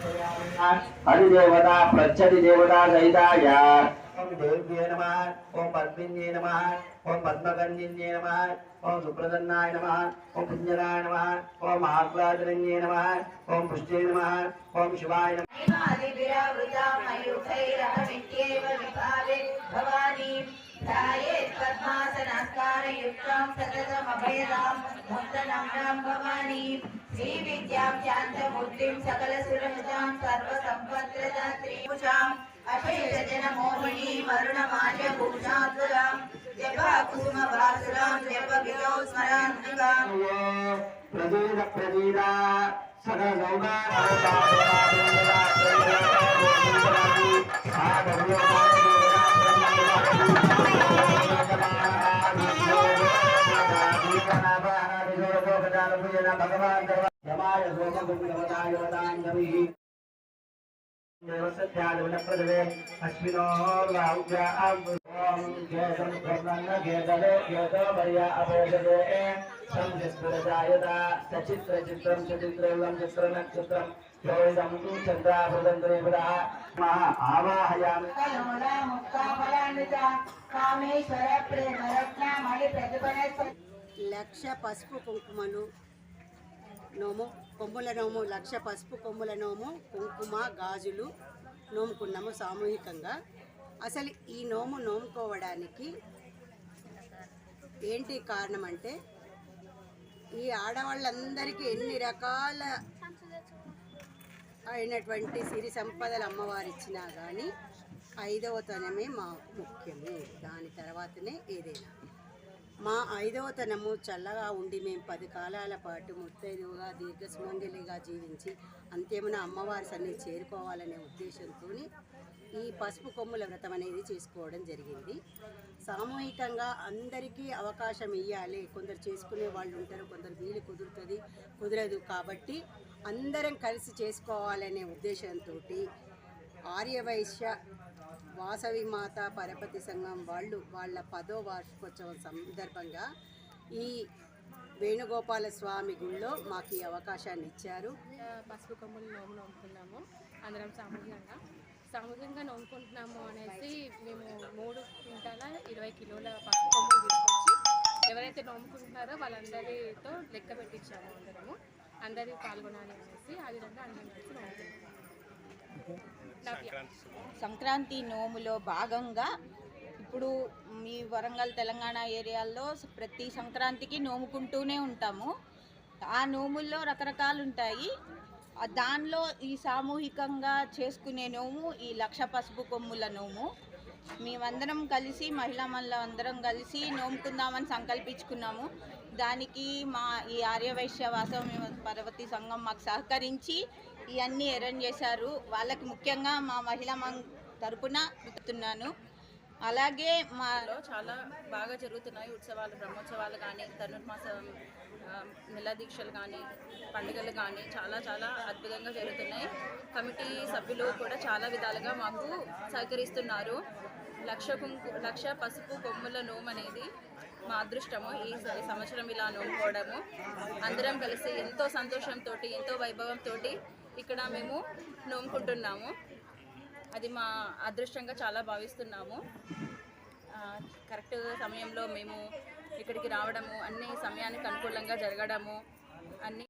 अधिदेवता प्रच्छति देवता सहिताय ओम देव्ये नमः ओम पद्मिन्ये नमः ओम पद्मकन्ये नमः ओम सुप्रसन्नाय नमः ओम पुण्यराय नमः ओम आह्लादरण्ये नमः ओम पुष्टे नमः ओम शिवाय नमः आदिविरावृता मयूखैरहमित्येव विभावे भवानी ध्यायेत् पद्मासनस्कारयुक्तां सततमभयदां मुक्तनम्रां भवानी श्रीविद्यां शान्तमूर्तिं सकलसुरनुतां सर्वसम्पत्प्रदात्रीं अशेषजनमोहिनी वरुणमाल्यभूषात्वरां जपाकुसुमभासुरां जपविदौ स्मरान्तिकां प्रदीद प्रदीदा भगवान यमाय सोमगुणवताय देवसत्यादवनप्रदवे अश्विनोर्वाहुग्या ओम केशं ब्रह्मण्य केतले केतोपर्या अपेक्षते संचित्रजायता सचित्रचित्रं चचित्रं चित्रनक्षत्रं योइदं चन्द्राभृतन्द्रेभ्यः महा आवाहयामि कलोला मुक्ताफलान्विता कामेश्वर प्रेमरत्नमणि प्रतिपन्न లక్ష పసుపు కుంకుమలు నోము కొమ్ముల నోము లక్ష పసుపు కొమ్ముల నోము కుంకుమ గాజులు నోముకున్నాము సామూహికంగా. అసలు ఈ నోము నోముకోవడానికి ఏంటి కారణం అంటే ఈ ఆడవాళ్ళందరికీ ఎన్ని రకాల అయినటువంటి సిరి సంపదలు అమ్మవారు ఇచ్చినా కానీ 5వ తనమే మా ముఖ్యము, దాని తర్వాతనే ఏదైనా. మా 5వ తనము చల్లగా ఉండి మేము 10 కాలాల పాటు ముత్తైదువుగా దీర్ఘసుమంగళిగా జీవించి అంత్యమున అమ్మవారి సన్నిధి చేరుకోవాలనే ఉద్దేశంతో ఈ పసుపు కొమ్ముల వ్రతం అనేది చేసుకోవడం జరిగింది. సామూహికంగా అందరికీ అవకాశం ఇవ్వాలి. కొందరు చేసుకునే వాళ్ళు ఉంటారు, కొందరు వీలు కుదరదు. కాబట్టి అందరం కలిసి చేసుకోవాలనే ఉద్దేశంతో ఆర్యవైశ్య వాసవి మాత పరపతి సంఘం వాళ్ళు వాళ్ళ 10వ వార్షికోత్సవం సందర్భంగా ఈ వేణుగోపాల స్వామి గుళ్ళో మాకు ఈ అవకాశాన్ని ఇచ్చారు. పసుపు కొమ్ములు నోముకున్నాము అందరం సామూహికంగా నోముకుంటున్నాము అనేసి మేము 3 క్వింటాల 20 కిలోల పసుపు కొమ్ములు తీసుకొచ్చి ఎవరైతే నోముకుంటున్నారో వాళ్ళందరితో లెక్క పెట్టించాము. అందరూ పాల్గొనాలి అనేసి ఆ విధంగా అందరం కలిసి నోముకుంటున్నాము. సంక్రాంతి నోములో భాగంగా ఇప్పుడు మీ వరంగల్ తెలంగాణ ఏరియాల్లో ప్రతి సంక్రాంతికి నోముకుంటూనే ఉంటాము. ఆ నోముల్లో రకరకాలు ఉంటాయి. దానిలో ఈ సామూహికంగా చేసుకునే నోము ఈ లక్ష పసుపు కొమ్ముల నోము. మేమందరం కలిసి అందరం కలిసి నోముకుందామని సంకల్పించుకున్నాము. దానికి మా ఈ ఆర్యవైశ్య వాసవి పరపతి సంఘం మాకు సహకరించి ఇవన్నీ అరేంజ్ చేశారు. వాళ్ళకి ముఖ్యంగా మా మహిళా తరపున చెప్తున్నాను. అలాగే మాలో చాలా బాగా జరుగుతున్నాయి ఉత్సవాలు, బ్రహ్మోత్సవాలు కానీ, ధనుర్మాస నెల దీక్షలు కానీ, పండుగలు కానీ చాలా అద్భుతంగా జరుగుతున్నాయి. కమిటీ సభ్యులు కూడా చాలా విధాలుగా మాకు సహకరిస్తున్నారు. లక్ష పసుపు కొమ్ముల నోము అనేది మా అదృష్టము. ఈ సంవత్సరం ఇలా నోముకోవడము అందరం కలిసి ఎంతో సంతోషంతో ఎంతో వైభవంతో ఇక్కడ మేము నోముకుంటున్నాము. అది మా అదృష్టంగా చాలా భావిస్తున్నాము. కరెక్ట్ సమయంలో మేము ఇక్కడికి రావడము, అన్ని సమయానికి అనుకూలంగా జరగడము అన్నీ